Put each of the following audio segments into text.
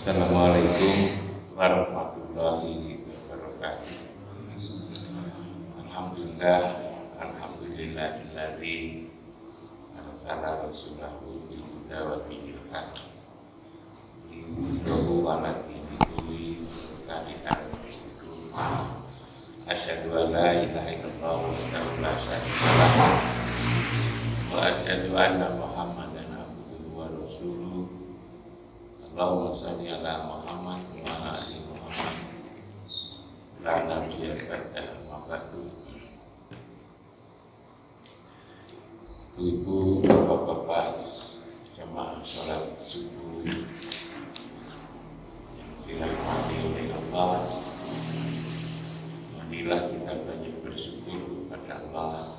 Assalamualaikum warahmatullahi wabarakatuh. Alhamdulillah, alhamdulillahilladzi arsala rasulahu bil huda wa dinil haq liyudhhirahu 'ala dini kullihi karihan musyrikun. Asyhadu an la ilaha illallah wahdahu la syarika lah wa asyhadu anna Muhammadan abduhu wa rasuluh. Allahumma shalli ala Muhammad wa ala ali Muhammad la nabiyya ba'da ma ba'du. Ibu, bapak-bapak, jamaah sholat subuh yang dirahmati oleh Allah, marilah kita banyak bersyukur kepada Allah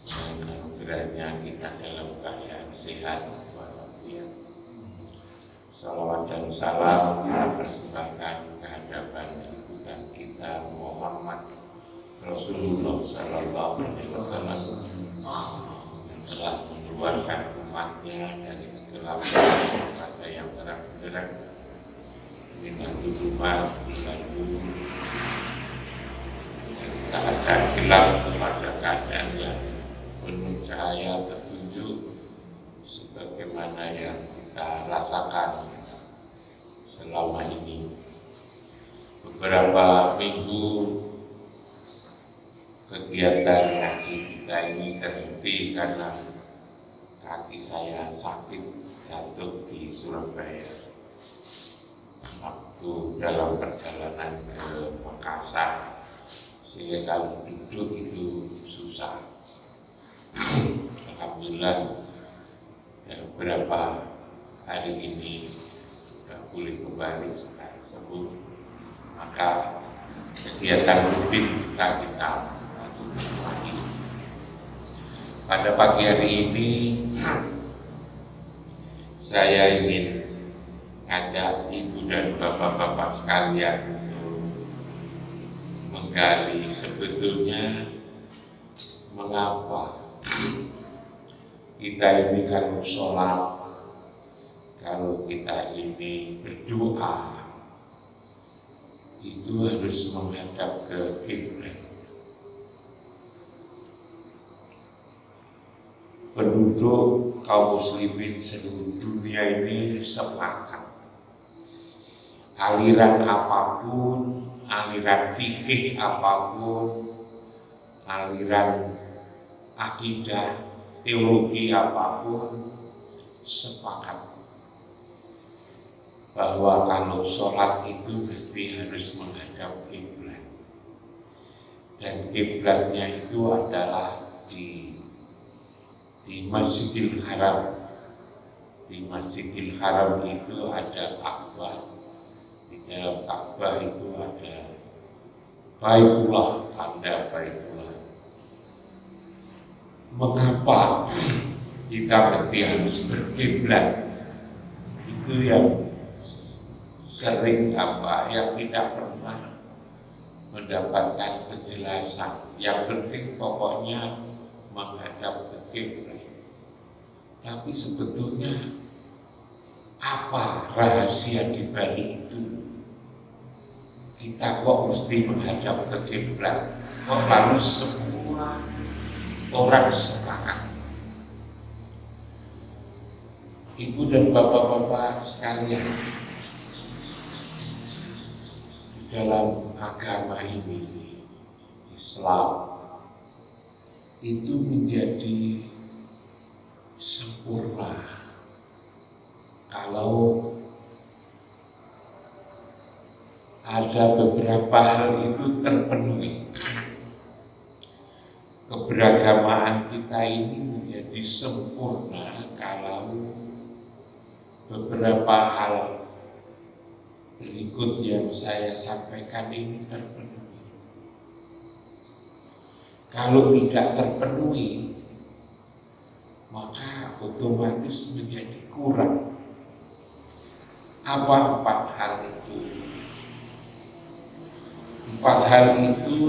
dan anugerahnya kita dalam keadaan sehat walafiat. Salawat dan salam kita persembahkan kehadapan ikutan kita Muhammad Rasulullah Sallallahu Alaihi Wasallam yang telah mengeluarkan umatnya dari kegelapan kepada yang terang benderang, dengan tujuan dibantu dari keadaan gelap kepada keadaan yang penuh cahaya petunjuk, sebagaimana yang kita rasakan selama ini. Beberapa minggu kegiatan ngaji kita ini terhenti karena kaki saya sakit jatuh di Surabaya waktu dalam perjalanan ke Makassar, sehingga kalau duduk itu susah. Alhamdulillah beberapa hari ini sudah pulih kembali, sudah sembuh, maka kegiatan rutin kita lanjutkan lagi. Pada pagi hari ini saya ingin ngajak ibu dan bapak-bapak sekalian untuk menggali sebetulnya mengapa kita ini kalau sholat, kalau kita ini berdoa, itu harus menghadap ke kiblat. Penduduk kaum muslimin seluruh dunia ini sepakat, aliran apapun, aliran fikih apapun, aliran akidah, teologi apapun, sepakat bahwa kalau sholat itu mesti harus menghadap kiblat, dan kiblatnya itu adalah di Masjidil Haram. Di Masjidil Haram itu ada Ka'bah, di dalam Ka'bah itu ada Baitullah, tanda Baitullah. Mengapa kita mesti harus berkiblat? Itu yang sering yang tidak pernah mendapatkan penjelasan. Yang penting pokoknya menghadap ke kiblat. Tapi sebetulnya apa rahasia di balik itu? Kita kok mesti menghadap ke kiblat? Kok lalu semua orang sepakat? Ibu dan bapak-bapak sekalian, dalam agama ini, Islam itu menjadi sempurna kalau ada beberapa hal itu terpenuhi. Keberagamaan kita ini menjadi sempurna kalau beberapa hal berikut yang saya sampaikan ini terpenuhi. Kalau tidak terpenuhi, maka otomatis menjadi kurang. Apa 4 hal itu? 4 hal itu,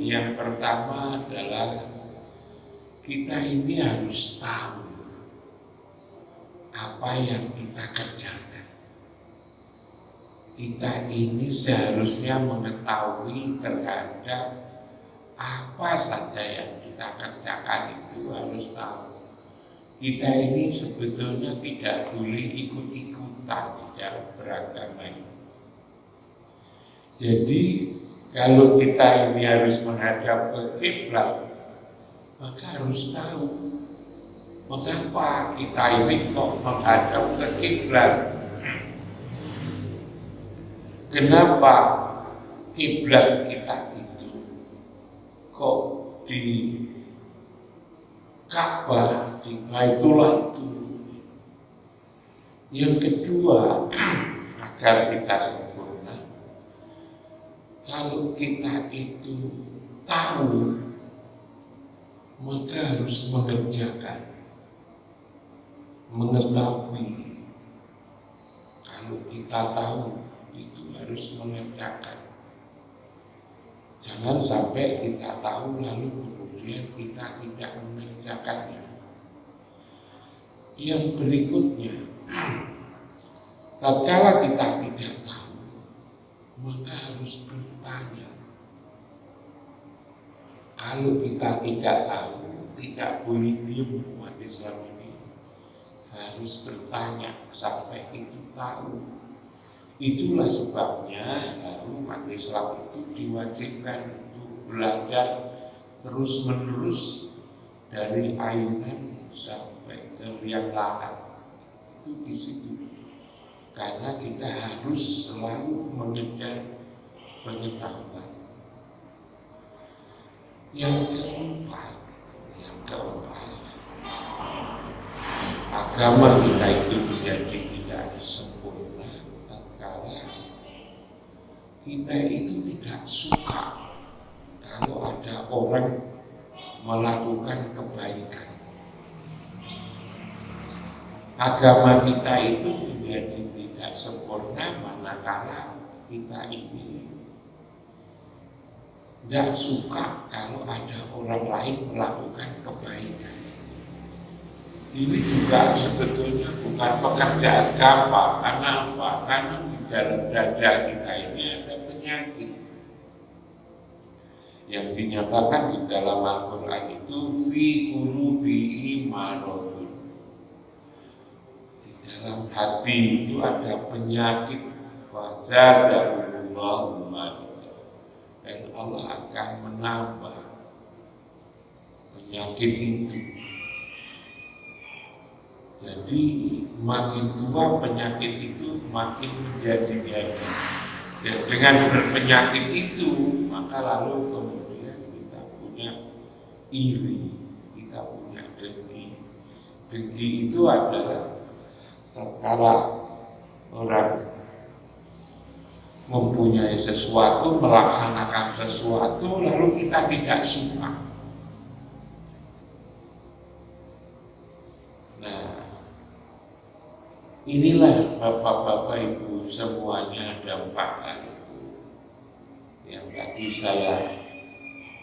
yang pertama adalah kita ini harus tahu apa yang kita kerjakan. kita ini seharusnya mengetahui terhadap apa saja yang kita kerjakan itu harus tahu. Kita ini sebetulnya tidak boleh ikut-ikutan di dalam beragama ini. Jadi kalau kita ini harus menghadap ke kiblat, maka harus tahu mengapa kita ini kok menghadap ke kiblat. Kenapa kiblat kita itu kok di Ka'bah, di Baitullah itu. Yang kedua, agar kita sempurna, kalau kita itu tahu, maka harus mengerjakan, mengetahui. Kalau kita tahu, itu harus mengerjakan. Jangan sampai kita tahu lalu kemudian kita tidak mengerjakannya. Yang berikutnya, tatkala kita tidak tahu, maka harus bertanya. Kalau kita tidak tahu, tidak boleh diam. Umat Islam ini harus bertanya sampai itu tahu. Itulah sebabnya umat Islam itu diwajibkan untuk belajar terus-menerus dari ayunan sampai ke liang lahat. Itu di situ. Karena kita harus selalu mengejar pengetahuan. Yang keempat, agama kita itu menjadi tidak sempurna tatkala kita itu tidak suka kalau ada orang melakukan kebaikan. Agama kita itu menjadi tidak sempurna manakala kita ini tidak suka kalau ada orang lain melakukan kebaikan. Ini juga sebetulnya bukan pekerjaan gampang. Karena apa? Karena di dalam dada kita ini ada penyakit yang dinyatakan di dalam Al-Quran itu fi qulubihi maradun. Di dalam hati itu ada penyakit, fazadahumullahu marad. Dan Allah akan menambah penyakit itu. Jadi makin tua penyakit itu makin menjadi-jadi. Dan dengan berpenyakit itu, maka lalu kemudian kita punya iri, kita punya dengki. Dengki itu adalah tatkala orang mempunyai sesuatu, melaksanakan sesuatu, lalu kita tidak suka. Nah, inilah Bapak-bapak Ibu semuanya ada 4 hal itu yang tadi saya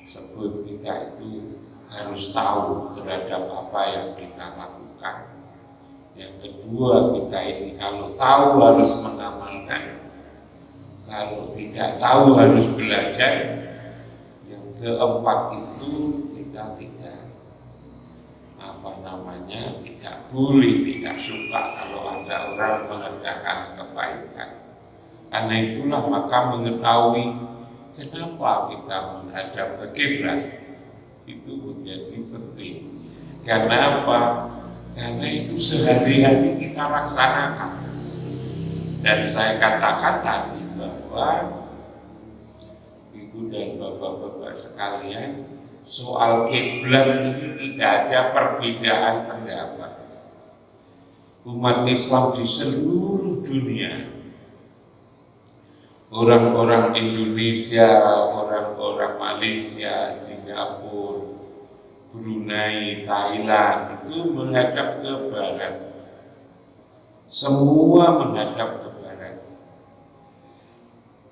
sebut. Kita itu harus tahu terhadap apa yang kita lakukan. Yang kedua, kita ini kalau tahu harus mengamalkan. Kalau tidak tahu harus belajar. Yang keempat itu kita tidak tidak boleh tidak suka kalau ada orang mengerjakan kebaikan. Karena itulah maka mengetahui kenapa kita menghadap ke kiblat itu menjadi penting. Karena apa? Karena itu sehari-hari kita laksanakan. Dan saya katakan tadi bahwa Ibu dan Bapak-bapak sekalian, soal kiblat ini tidak ada perbedaan pendapat. Umat Islam di seluruh dunia, orang-orang Indonesia, orang-orang Malaysia, Singapura, Brunei, Thailand itu menghadap ke barat. Semua menghadap ke barat.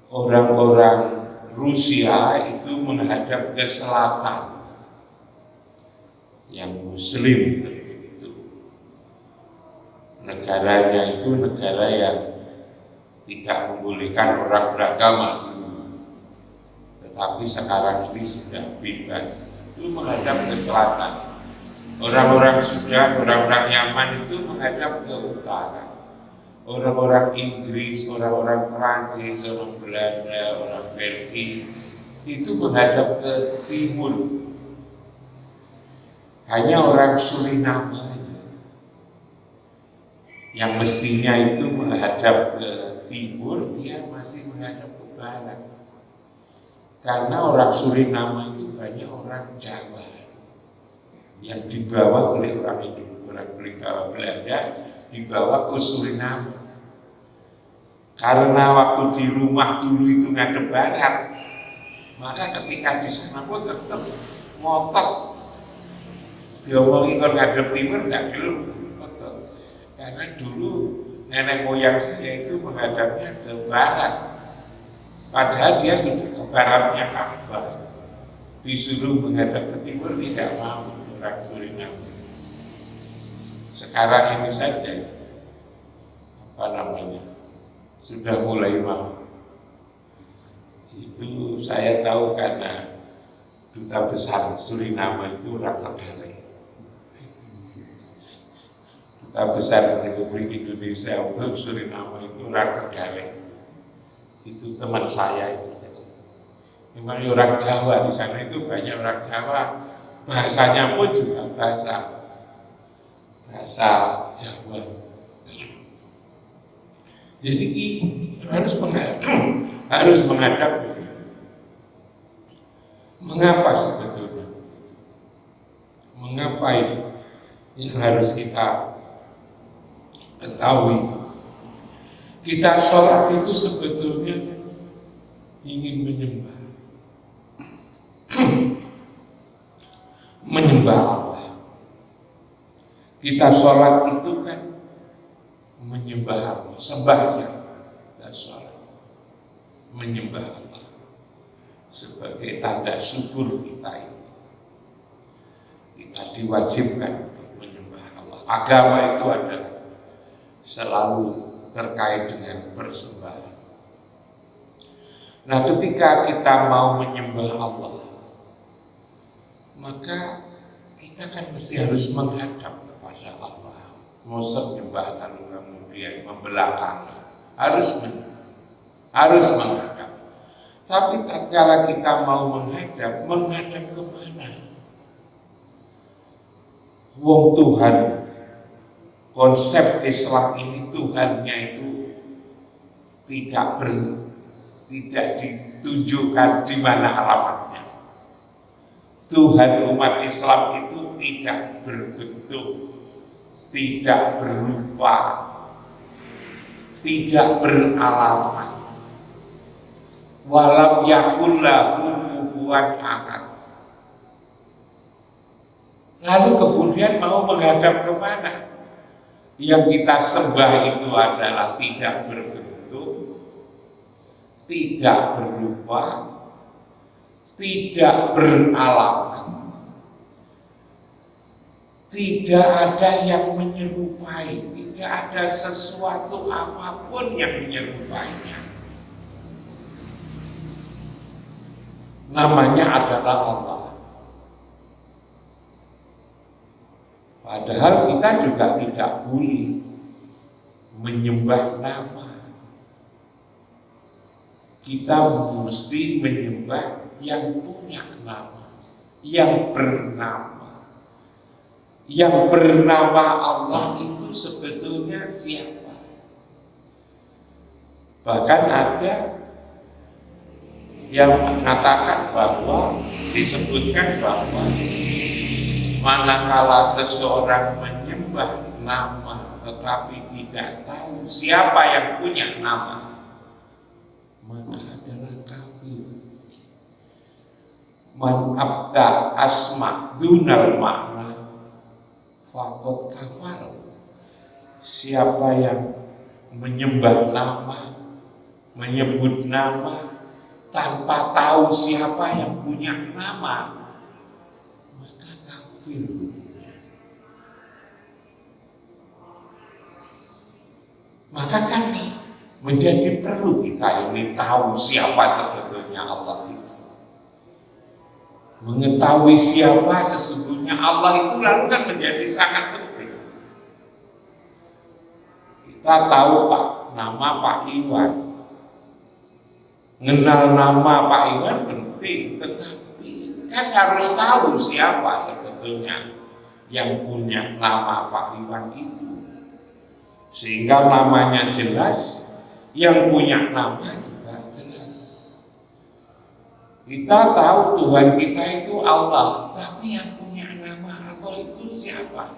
Orang-orang Rusia itu menghadap ke selatan, yang Muslim tentu itu. Negaranya itu negara yang tidak membolehkan orang beragama dulu. Tetapi sekarang ini sudah bebas. Itu menghadap ke selatan. Orang-orang Yaman itu menghadap ke utara. Orang-orang Inggris, orang-orang Perancis, orang Belanda, orang Belgia itu menghadap ke timur. Hanya orang Suriname yang mestinya itu menghadap ke timur, dia masih menghadap ke barat. Karena orang Suriname itu banyak orang Jawa yang dibawa oleh orang Belanda, dibawa ke Suriname. Karena waktu di rumah dulu itu ngadep barat, maka ketika di sana pun tetap ngotot diomongi kalau ngadep timur nggak gelem ngotot. Karena dulu nenek moyang saya itu menghadapnya ke barat, padahal dia sudah ke baratnya Ka'bah, disuruh menghadap ke timur tidak mau orang Suriname. Sekarang ini saja sudah mulai mau. Itu saya tahu karena duta besar Suriname itu orang Trenggalek. Duta besar Republik Indonesia untuk Suriname itu orang Trenggalek. Itu teman saya itu. Memang orang Jawa di sana itu banyak orang Jawa. Bahasanya pun juga bahasa Jawa. Jadi harus menghadap ke sini. Mengapa sebetulnya? Mengapa ini yang harus kita ketahui? Kita sholat itu sebetulnya ingin menyembah Allah. Kita sholat itu kan menyembah Allah, sembahyang dan sholat, menyembah Allah sebagai tanda syukur kita ini. Kita diwajibkan untuk menyembah Allah. Agama itu adalah selalu terkait dengan persembahan. Nah, ketika kita mau menyembah Allah, maka kita kan mesti harus menghadap kepada Allah. Masa menyembah lalu kemudian membelakangi, harus menghadap. Tapi tatkala kita mau menghadap kemana? Wong Tuhan, konsep Islam ini Tuhannya itu tidak ditunjukkan di mana alamatnya. Tuhan umat Islam itu tidak berbentuk, tidak berupa, tidak beralamat. Walam yakul lahu kufuwan ahad. Lalu kemudian mau menghadap kemana? Yang kita sembah itu adalah tidak berbentuk, tidak berupa, tidak beralamat, tidak ada yang menyerupai, tidak ada sesuatu apapun yang menyerupainya. Namanya adalah Allah. Padahal kita juga tidak boleh menyembah nama. Kita mesti menyembah yang punya nama, yang bernama. Yang bernama Allah itu sebetulnya siapa? Bahkan ada yang mengatakan bahwa, disebutkan bahwa manakala seseorang menyembah nama tetapi tidak tahu siapa yang punya nama, maka adalah kafir. Man abda asma dunal makna faqad kafar. Siapa yang menyembah nama, menyebut nama tanpa tahu siapa yang punya nama, maka kafir. Maka kan Menjadi perlu kita ini tahu siapa sebetulnya Allah itu. Mengetahui siapa sesungguhnya Allah itu lalu kan menjadi sangat penting. Kita tahu Pak, nama Pak Iwan. Mengenal nama Pak Iwan penting, tetapi kan harus tahu siapa sebetulnya yang punya nama Pak Iwan itu. Sehingga namanya jelas, yang punya nama juga jelas. Kita tahu Tuhan kita itu Allah, tapi yang punya nama Allah itu siapa?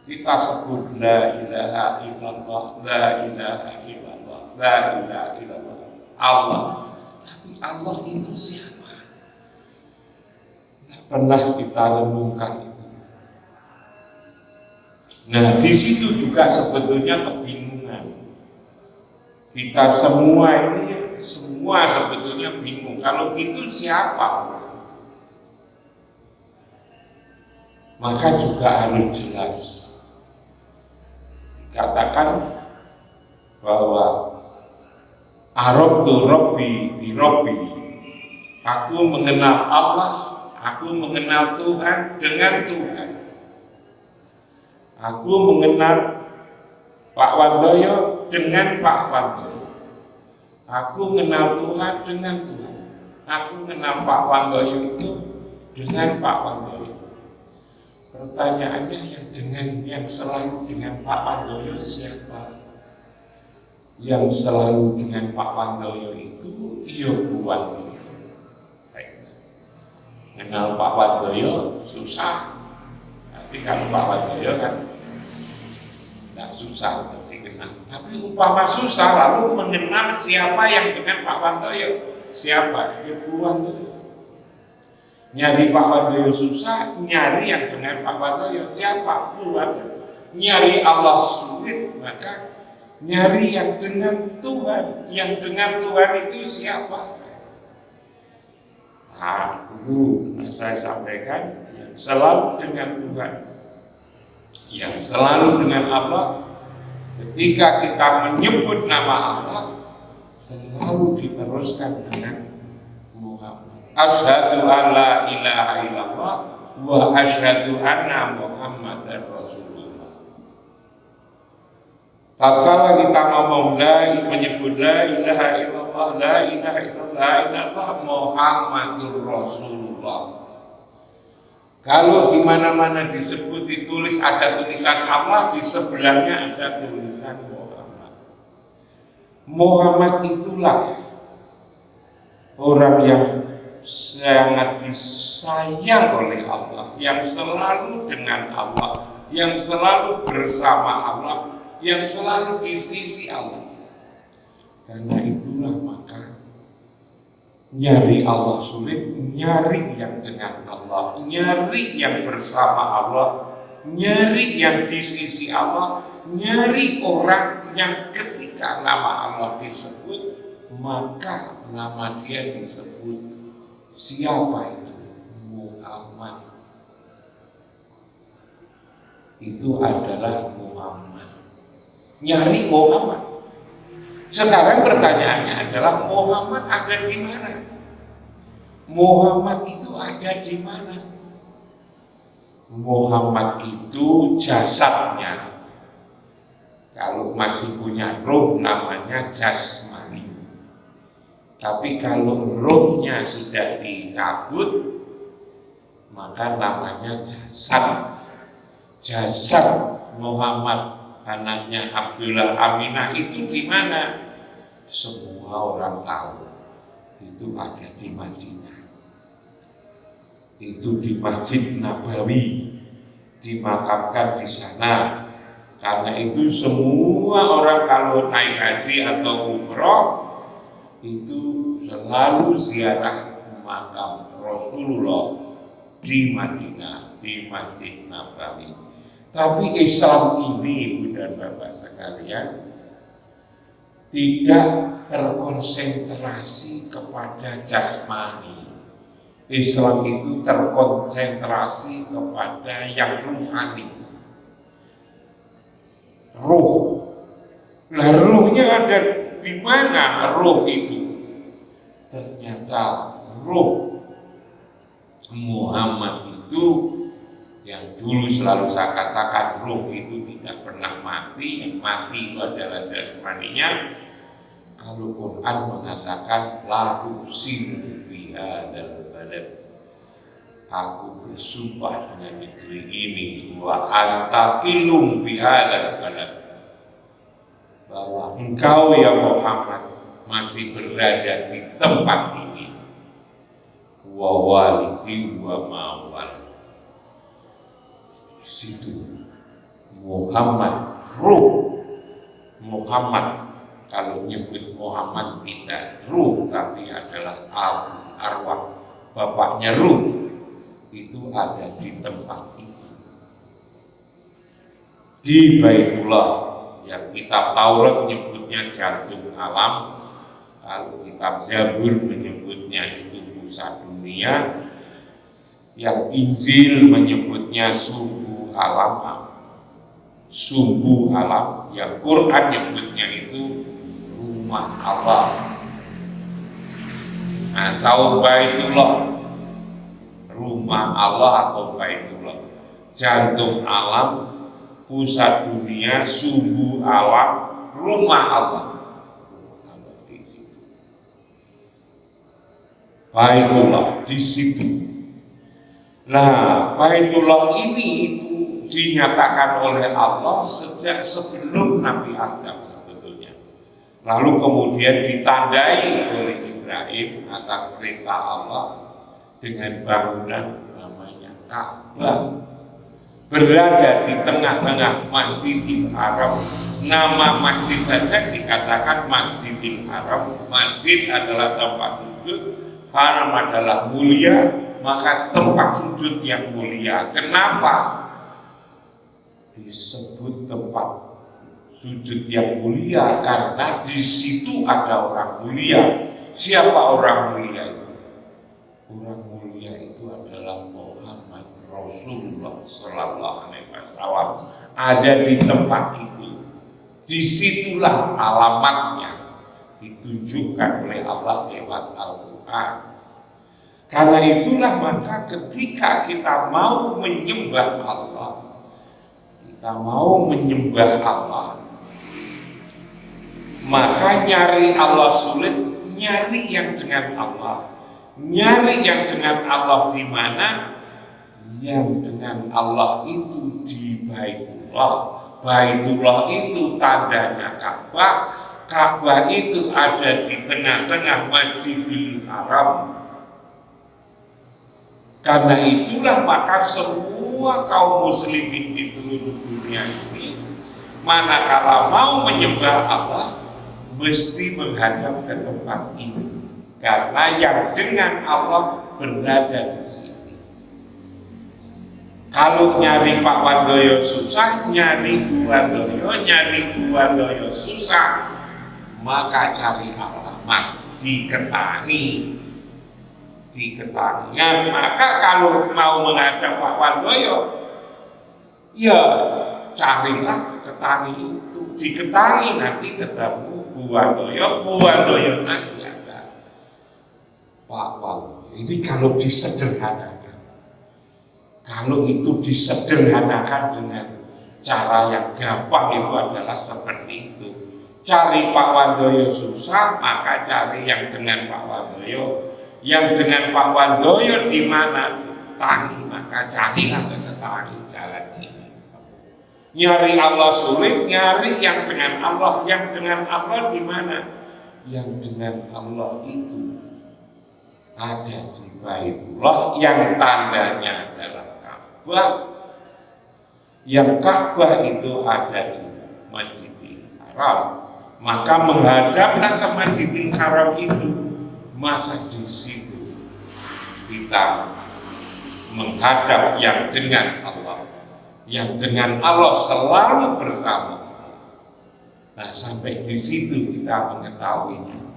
Kita sebut la ilaha illallah, la ilaha illallah, la ilaha illallah, Allah. Tapi Allah itu siapa? Tidak pernah kita renungkan itu. Nah, di situ juga sebetulnya kebingungan. Kita semua ini, semua sebetulnya bingung. Kalau gitu siapa? Maka juga harus jelas. Dikatakan bahwa arabtu rabbi bi rabbi. Aku mengenal Allah, aku mengenal Tuhan dengan Tuhan. Aku mengenal Pak Wandoyo dengan Pak Wandoyo. Aku mengenal Tuhan dengan Tuhan. Aku mengenal Pak Wandoyo itu dengan Pak Wandoyo. Pertanyaannya yang selalu dengan Pak Wandoyo siapa? Yang selalu dengan Pak Wandoyo itu Bu Wandoyo. Mengenal Pak Wandoyo susah. Tapi kalau Pak Wandoyo kan tidak susah untuk dikenal. Tapi umpama susah lalu mengenal siapa yang dengan Pak Wandoyo. Siapa? Bu Wandoyo. Nyari Pak Wandoyo susah, nyari yang dengan Pak Wandoyo siapa? Bu Wandoyo. Nyari Allah sulit, maka nyari yang dengan Tuhan. Yang dengan Tuhan itu siapa? Nah, dulu saya sampaikan yang selalu dengan Tuhan, yang selalu dengan Allah. Ketika kita menyebut nama Allah, selalu diteruskan dengan Muhammad. Asyhadu an la ilaha illallah wa asyhadu anna Muhammadar Rasulullah. Tatkala kita ngomong menyebut la ilaha illallah, la ilaha illallah Muhammadur Rasulullah. Kalau di mana-mana disebut ditulis ada tulisan Allah, di sebelahnya ada tulisan Muhammad. Muhammad itulah orang yang sangat disayang oleh Allah, yang selalu dengan Allah, yang selalu bersama Allah, yang selalu di sisi Allah. Karena itulah maka nyari Allah sulit, nyari yang dengan Allah, nyari yang bersama Allah, nyari yang di sisi Allah, nyari orang yang ketika nama Allah disebut, maka nama dia disebut. Siapa itu? Muhammad. Itu adalah Muhammad. Nyari Muhammad. Sekarang pertanyaannya adalah Muhammad ada di mana? Muhammad itu ada di mana? Muhammad itu jasadnya. Kalau masih punya roh namanya jasmani. Tapi kalau rohnya sudah dicabut maka namanya jasad. Jasad Muhammad anaknya Abdullah Aminah itu di mana? Semua orang tahu itu ada di Madinah. Itu di Masjid Nabawi, dimakamkan di sana. Karena itu semua orang kalau naik haji atau umroh itu selalu ziarah makam Rasulullah di Madinah, di Masjid Nabawi. Tapi Islam ini, Ibu dan Bapak sekalian, tidak terkonsentrasi kepada jasmani. Islam itu terkonsentrasi kepada yang rohani. Ruh. Nah, ruhnya ada di mana roh itu? Ternyata roh Muhammad itu yang dulu selalu saya katakan roh itu tidak pernah mati, yang mati itu adalah jasmaninya. Kalau Quran mengatakan la uqsimu bihadzal balad, aku bersumpah dengan negeri ini, wa antaqilum bihadzal balad, bahwa engkau ya Muhammad masih berada di tempat ini, wa walidi wa mawal. Situ Muhammad ruh Muhammad. Kalau nyebut Muhammad tidak ruh, tapi adalah arwah, bapaknya ruh, itu ada di tempat itu. Di Baitullah, yang kitab Taurat menyebutnya jantung alam, kalau kitab Zabur menyebutnya itu pusat dunia, yang Injil menyebutnya sumbu alam, yang Quran menyebutnya itu rumah Allah atau Baitullah, rumah Allah atau Baitullah, jantung alam, pusat dunia, sumbu alam, rumah Allah. Baitullah di situ. Nah, Baitullah ini itu dinyatakan oleh Allah sejak sebelum Nabi Adam sebetulnya. Lalu kemudian ditandai oleh Ibrahim atas perintah Allah dengan bangunan namanya Ka'bah, berada di tengah-tengah Masjidil Haram. Nama masjid saja dikatakan Masjidil Haram. Masjid adalah tempat sujud, haram adalah mulia, maka tempat sujud yang mulia. Kenapa disebut tempat sujud yang mulia? Karena di situ ada orang mulia. Siapa orang mulia itu? Orang mulia itu adalah Muhammad Rasulullah Sallallahu Alaihi Wasallam. Ada di tempat itu. Disitulah alamatnya ditunjukkan oleh Allah lewat Al-Quran. Karena itulah maka ketika kita mau menyembah Allah, kita mau menyembah Allah, maka nyari Allah sulit, nyari yang dengan Allah. Nyari yang dengan Allah di mana? Yang dengan Allah itu di Baitullah. Baitullah itu tandanya Ka'bah. Ka'bah itu ada di tengah-tengah Masjidil Haram. Karena itulah maka semua kaum muslimin di seluruh dunia ini, manakala mau menyembah Allah, mesti menghadap ke tempat ini. Karena yang dengan Allah berada di sini. Kalau nyari Pak Wandoyo susah, nyari Bu Wandoyo susah, maka cari alamat di Ketangi. Maka kalau mau menghadap Pak Wandoyo, ya carilah Ketangi itu. Di Ketangi nanti ketemu Bu Wandoyo nanti ada Pak Wandoyo. Ini kalau disederhanakan. Kalau itu disederhanakan dengan cara yang gampang, itu adalah seperti itu. Cari Pak Wandoyo susah, maka cari yang dengan Pak Wandoyo. Yang dengan Pak Wandoyo di mana? Ketangi, maka carilah ke Ketangi, jalan ini. Nyari Allah sulit, nyari yang dengan Allah. Yang dengan Allah di mana? Yang dengan Allah itu ada di Baitullah, yang tandanya adalah Ka'bah. Yang Ka'bah itu ada di Masjidil Haram. Maka menghadaplah ke Masjidil Haram itu, maka di situ kita menghadap yang dengan Allah. Yang dengan Allah selalu bersama. Nah, sampai di situ kita mengetahuinya.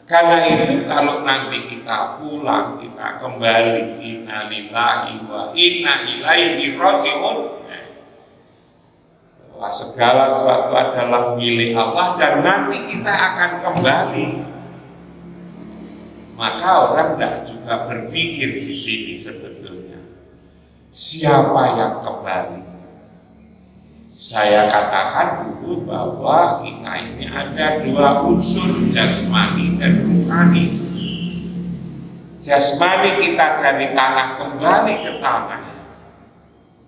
Karena itu kalau nanti kita pulang, kita kembali, inna lillahi wa inna ilaihi raji'un. bahwa segala sesuatu adalah milik Allah dan nanti kita akan kembali. Maka orang tidak juga berpikir di sini sebetulnya siapa yang kembali. Saya katakan dulu bahwa kita ini ada dua unsur, jasmani dan rohani. Jasmani kita dari tanah kembali ke tanah.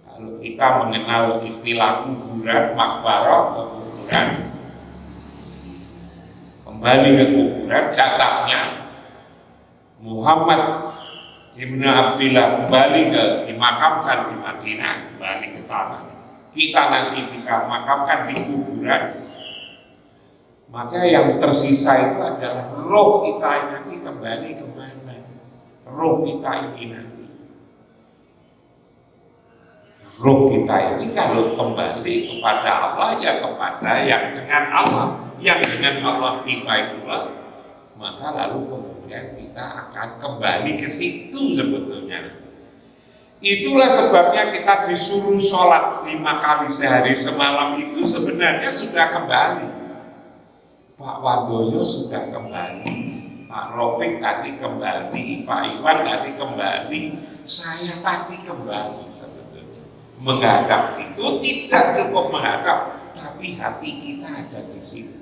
Kalau kita mengenal istilah kuburan, makbarah, kuburan, kembali ke kuburan, jasadnya Muhammad Ibn Abdillah kembali dimakamkan di Madinah, kembali ke tanah. Kita nanti dimakamkan di kuburan. Maka yang tersisa itu adalah roh kita yang nanti kembali kemana? Roh kita ini nanti. Roh kita ini kalau kembali kepada Allah ya kepada yang dengan Allah, yang dengan Allah tiba itulah, maka lalu kemudian kita akan kembali ke situ sebetulnya. Itulah sebabnya kita disuruh sholat 5 kali sehari semalam itu sebenarnya sudah kembali. Pak Wadoyo sudah kembali, Pak Rofik tadi kembali, Pak Iwan tadi kembali, saya tadi kembali sebetulnya. Menghadap situ tidak cukup menghadap, tapi hati kita ada di situ.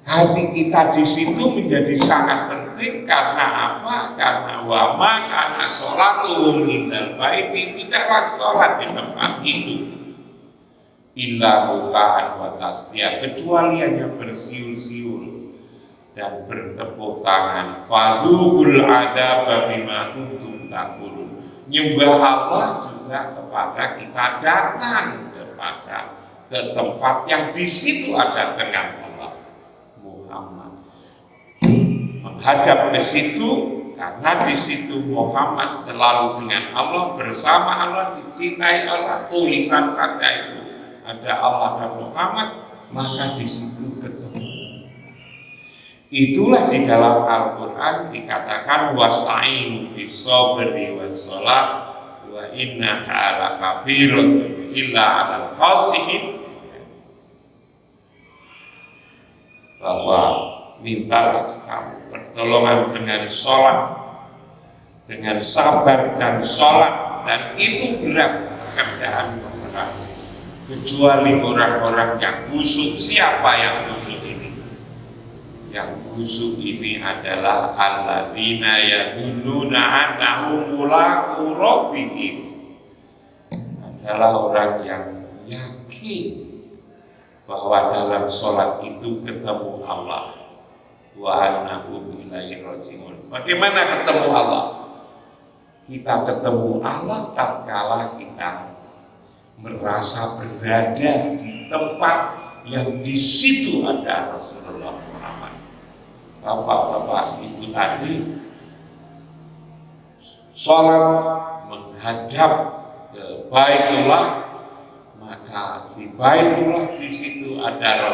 Hati kita di situ menjadi sangat penting karena apa? Karena wama, karena sholatul indal baiti, tidaklah sholat di tempat itu. Illa bukaan wa tasdiya, kecuali hanya bersiul-siul dan bertepuk tangan. Fadukul adaba bima kuntum taqulun. Nyembah Allah juga kepada kita datang ke tempat yang di situ ada dengan Allah. Muhammad menghadap ke situ karena di situ Muhammad selalu dengan Allah, bersama Allah, dicintai Allah. Tulisan saja itu ada Allah dan Muhammad, maka di situ ketemu. Itulah di dalam Al-Quran dikatakan wasta'inu bis-sabri was-shalah wa innaha lakabiratun illa 'alal khashi'in, bahwa mintalah kamu pertolongan dengan sholat, dengan sabar dan sholat, dan itu berat pekerjaan berat, kecuali orang-orang yang busuk. Siapa yang busuk ini? Yang busuk ini adalah alladzina yadunnuna annahum mulaqu rabbihim, adalah orang yang yakin bahwa dalam sholat itu ketemu Allah. Wa annahum ilaihi raji'un. Bagaimana ketemu Allah? Kita ketemu Allah tatkala kita merasa berada di tempat yang di situ ada Rasulullah Muhammad. Bapak-bapak, ibu tadi sholat menghadap ke Baitullah, maka di Baitullah di situ ada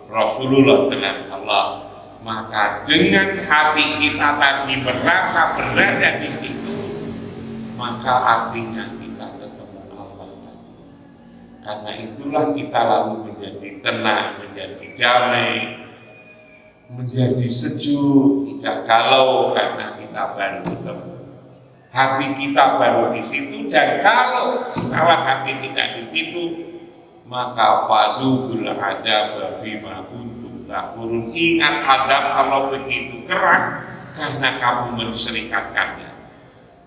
Rasulullah dengan Allah. Maka dengan hati kita tadi merasa berada di situ, maka artinya kita ketemu Allah tadi. Karena itulah kita lalu menjadi tenang, menjadi damai, menjadi sejuk, tidak galau karena kita baru ketemu. Hati kita baru di situ, dan kalau salah hati tidak di situ, maka fadukul adab bima kuntum taqulun. Ingat adab Allah begitu keras karena kamu menserikatkannya.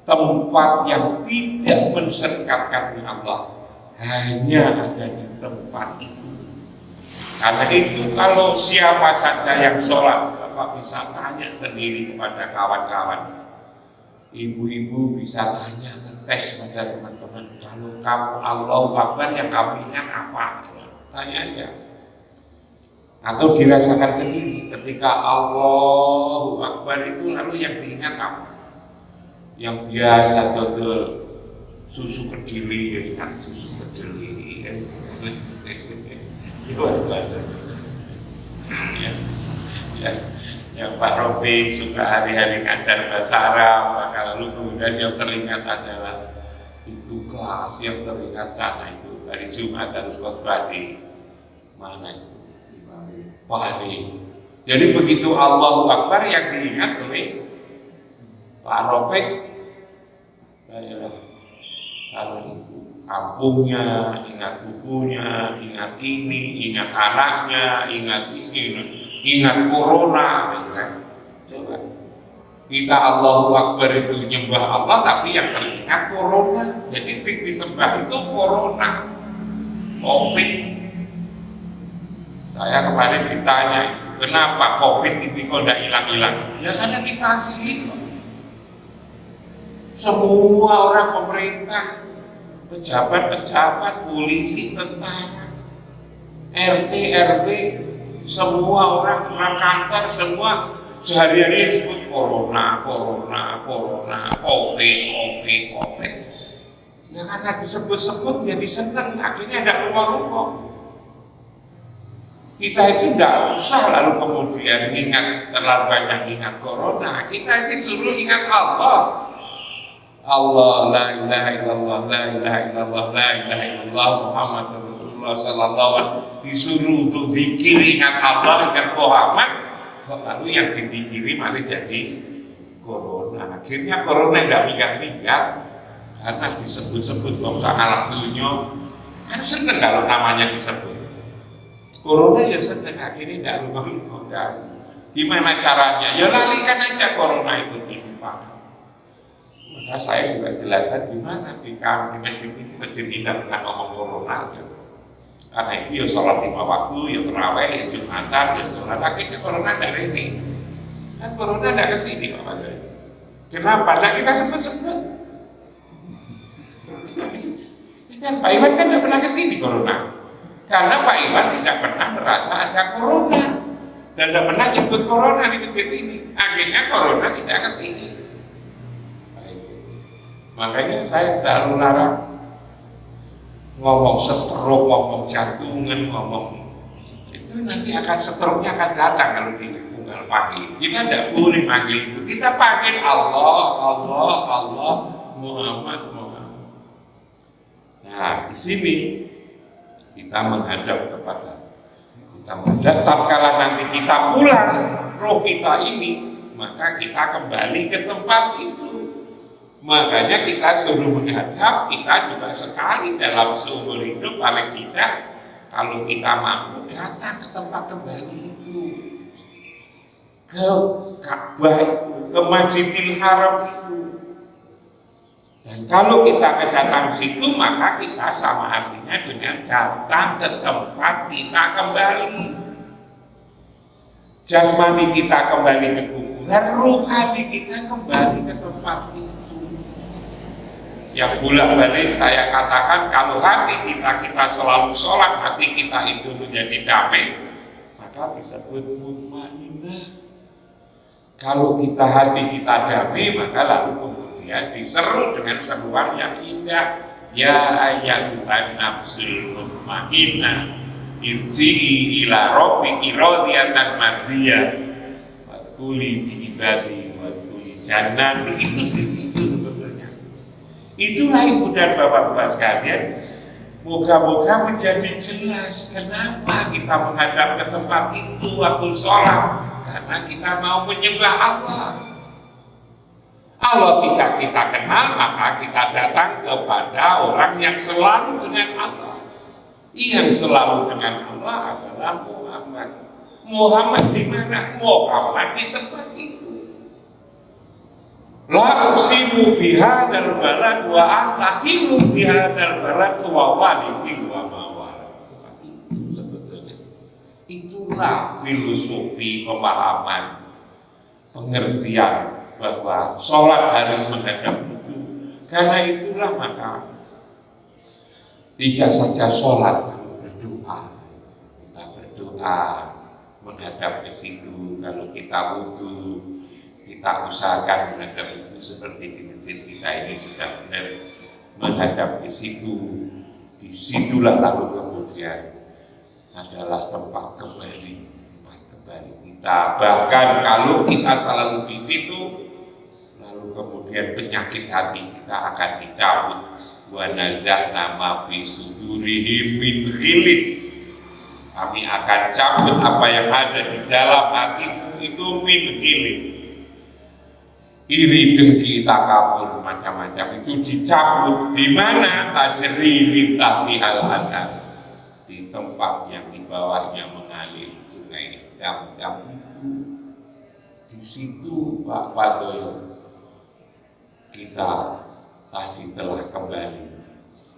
Tempat yang tidak menserikatkan Allah hanya ada di tempat itu. Karena itu kalau siapa saja yang sholat, Bapak bisa tanya sendiri kepada kawan-kawan. Ibu-ibu bisa tanya, ngetes pada teman-teman, kalau kamu Allahu Akbar yang kamu ingat apa? Tanya aja. Atau dirasakan sendiri, ketika Allahu Akbar itu lalu yang diingat apa? Yang biasa dodol susu kediri, ya ingat susu kediri. Yang Pak Robi suka hari-hari ngajar bahasa Arab, maka lalu kemudian yang teringat adalah itu kelas, yang teringat sana itu hari Jumat harus khotbah di mana itu? Bahari. Jadi begitu Allahu Akbar yang diingat oleh Pak Rofik, daerah sana itu kampungnya, ingat bukunya, ingat ini, ingat anaknya, ingat ini, ingat corona, kan? Coba kita Allahu Akbar itu nyembah Allah, tapi yang teringat corona. Jadi sing disembah itu corona, COVID. Saya kemarin ditanya, kenapa COVID ini kok tidak hilang-hilang? Ya karena kita akhiri kok. Semua orang pemerintah, pejabat-pejabat, polisi, tentara, RT, RW, semua orang kantor, semua sehari-hari disebut corona, COVID. Ya karena disebut-sebut jadi senang, akhirnya ada lupa-lupa. Kita itu tidak usah lalu kemudian terlalu banyak ingat corona. Kita ini suruh ingat Allah. Allah, la ilaha illallah, la ilaha illallah, la ilaha illallah, Muhammad Rasulullah sallallahu alaihi wasallam. Disuruh untuk zikir, ingat Allah, ingat Muhammad. Lalu yang didikiri malah jadi corona. Akhirnya corona tidak minggat-minggat karena disebut-sebut bangsa alam dunia. Kan seneng kalau namanya disebut. Corona ya seneng, akhirnya tidak lupa-lupa. Gimana caranya? Ya lalikan aja corona itu timpang. Maka saya juga jelaskan gimana di masjid ini, masjid tidak pernah ngomong corona. Karena itu ya sholat 5 waktu, ya terawih, ya Jumatan, ya sholat. Akhirnya corona tidak ini. Kan corona tidak kesini Pak Badai. Kenapa? Nah kita sebut-sebut. Kan Pak Iwan kan tidak pernah kesini corona. Karena Pak Iwan tidak pernah merasa ada corona. Dan tidak pernah nyebut corona di masjid ini. Akhirnya corona tidak kesini. Makanya saya selalu larang ngomong stroke, ngomong jantungan, ngomong itu nanti stroke-nya akan datang kalau tinggal panggil. Kita tidak boleh panggil itu. Kita panggil Allah, Muhammad. Nah, di sini kita menghadap kepada tatkala nanti kita pulang roh kita ini, maka kita kembali ke tempat itu. Makanya kita suruh menghadap, kita juga sekali dalam seumur hidup paling tidak kalau kita mampu datang ke tempat kembali itu, ke Ka'bah itu, ke Masjidil Haram itu. Dan kalau kita datang ke situ, maka kita sama artinya dengan datang ke tempat kita kembali. Jasmani kita kembali ke kuburan, rohani kita kembali ke tempat itu. Yang bolak-balik saya katakan, kalau hati kita selalu sholat, hati kita itu menjadi damai, maka disebut mutmainnah. Kalau hati kita damai, maka lalu kemudian diseru dengan seruan yang indah, ya ayyatuhan nafsul mutmainnah, irji'i ila rabbiki radiyatan mardiyah, wadkhuli fi ibadi wadkhuli jannati. Itu di situ. Itulah ibu dan bapak-bapak sekalian, moga-moga menjadi jelas kenapa kita menghadap ke tempat itu waktu sholat. Karena kita mau menyembah Allah. Allah tidak kita kenal, maka kita datang kepada orang yang selalu dengan Allah. Yang selalu dengan Allah adalah Muhammad. Muhammad di mana? Muhammad di tempat itu. La uksimu bihadzal balad wa anta hilum bihadzal balad wa walidi wa mawalad. Itu sebetulnya. Itulah filosofi pemahaman, pengertian bahwa sholat harus menghadap itu. Karena itulah maka tidak saja sholat, berdoa. Kita berdoa menghadap ke situ. Kalau kita wudu, kita usahakan menghadap itu seperti di masjid kita ini sudah benar menghadap ke situ. Disitulah lalu kemudian adalah tempat kembali kita. Bahkan kalau kita selalu di situ, lalu kemudian penyakit hati kita akan dicabut, wa naza'na ma fi sudurihim min ghillin. Kami akan cabut apa yang ada di dalam hatimu itu min ghillin. Iri, dengki, takabur, macam-macam itu dicabut. Di mana? Tajri min tahtihal anhar, di tempat yang di bawahnya mengalir sungai Zam-Zam itu. Di situ Pak Padoyo kita tadi telah kembali.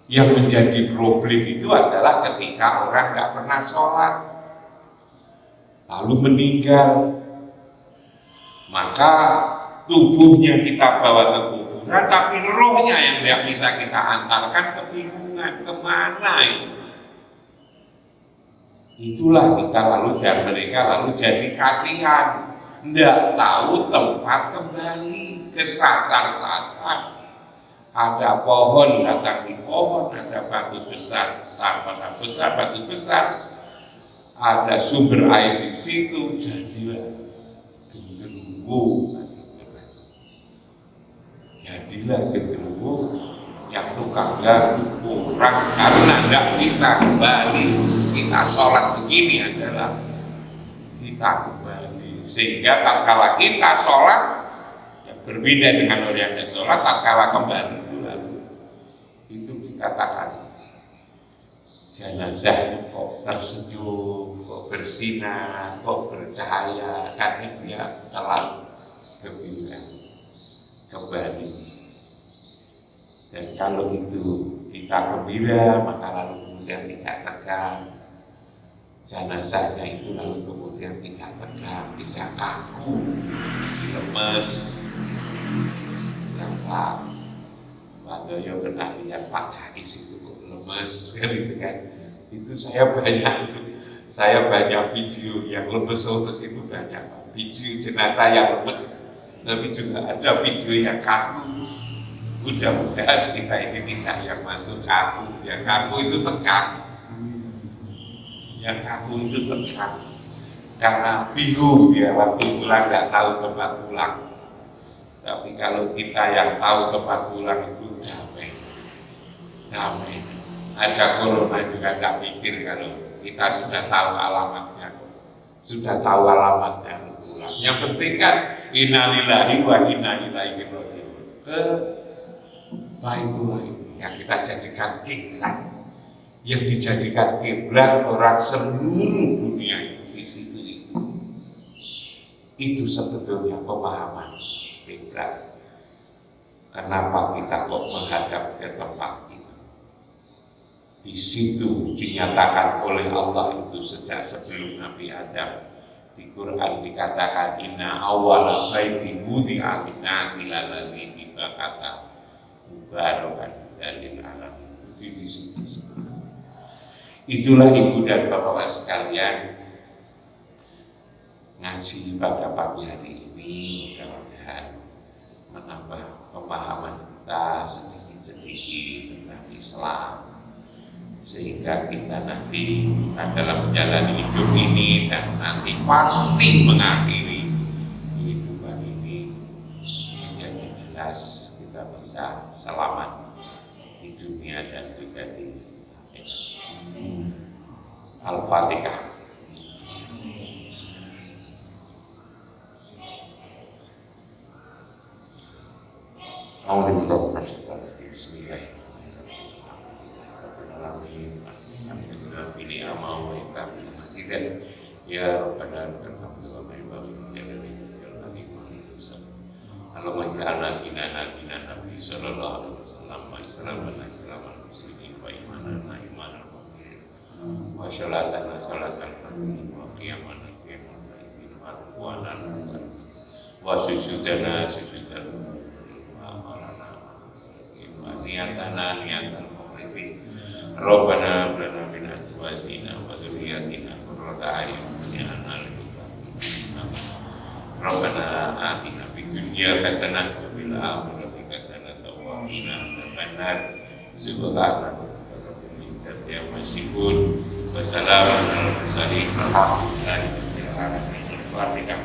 Yang menjadi problem itu adalah ketika orang nggak pernah sholat lalu meninggal, maka tubuhnya kita bawa ke kuburan, tapi rohnya yang tidak bisa kita antarkan, kebingungan kemana itu. Itulah kita mereka lalu jadi kasihan, tidak tahu tempat kembali, kesasar-sasar. Ada pohon datang di pohon, ada batu besar batu besar, ada sumber air di situ, jadilah genderuwo. Jadilah genderuwo yang tukang ganggu orang karena tidak bisa kembali. Kita sholat begini adalah kita kembali, sehingga tak kala kita sholat yang berbeda dengan orang yang sholat, tak kala kembali itu dikatakan jenazah kok tersenyum, kok bersinar, kok bercahaya, karena dia telah gembira kembali. Dan kalau itu kita gembira, maka lalu kemudian tidak tegang. Jenazahnya itu lalu kemudian tidak tegang, tidak kaku, lemes. Yang Pak Doyo pernah lihat Pak Cais itu kok lemes gitu kan. Itu saya banyak video yang lemes itu banyak. Video jenazah yang lemes, tapi juga ada video yang kaku. Mudah-mudahan kita ini tidak yang masuk kaku. Yang kaku itu tegang. Yang kaku itu tegang. Karena bingung ya, waktu pulang tidak tahu tempat pulang. Tapi kalau kita yang tahu tempat pulang itu damai. Ada corona juga tidak mikir kalau kita sudah tahu alamatnya. Sudah tahu alamatnya pulang. Yang penting kan innalillahi wa inna ilaihi raji'un. Itulah ini yang kita jadikan kiblat, yang dijadikan kiblat orang seluruh dunia itu di situ itu. Itu sebetulnya pemahaman kiblat. Kenapa kita kok menghadap ke tempat itu? Di situ dinyatakan oleh Allah itu sejak sebelum Nabi Adam. Di Quran dikatakan inna awwala baiti wudi'a lin-nasi lalladzi bi Bakkah mubarokan dalil alam. Itu di situ. Itulah ibu dan bapak sekalian, ngaji pada pagi hari ini mudah-mudahan menambah pemahaman kita sedikit-sedikit tentang Islam, sehingga kita nanti dalam menjalani hidup ini dan nanti pasti mengakhiri kehidupan ini menjadi jelas kita bisa selamat di dunia dan juga di akhirat. Al-Fatihah. Ya Rabbana alhamdulillah Allahumma ja'alna kinana Nabi sallallahu alaihi wasallam wa islaman muslimin wa imanana imanan mu'minin wa sholatan fasih wa qiyamana wa sujudana wa amalana wa niyatana niatan mukhlisin Rabbana lana min azwajina wa dzurriyyatina qurrata a'yun waj'alna lil muttaqina Rabbana atina fid dunya hasanah wa fil akhirati hasanah wa qina adzabannar subhana rabbil izzati amma yasifun wa salamun alal mursalin walhamdulillahi rabbil alamin. Fatihah.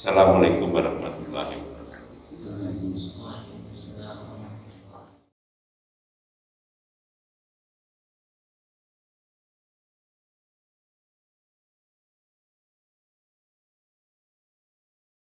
Assalamualaikum warahmatullahi wabarakatuh.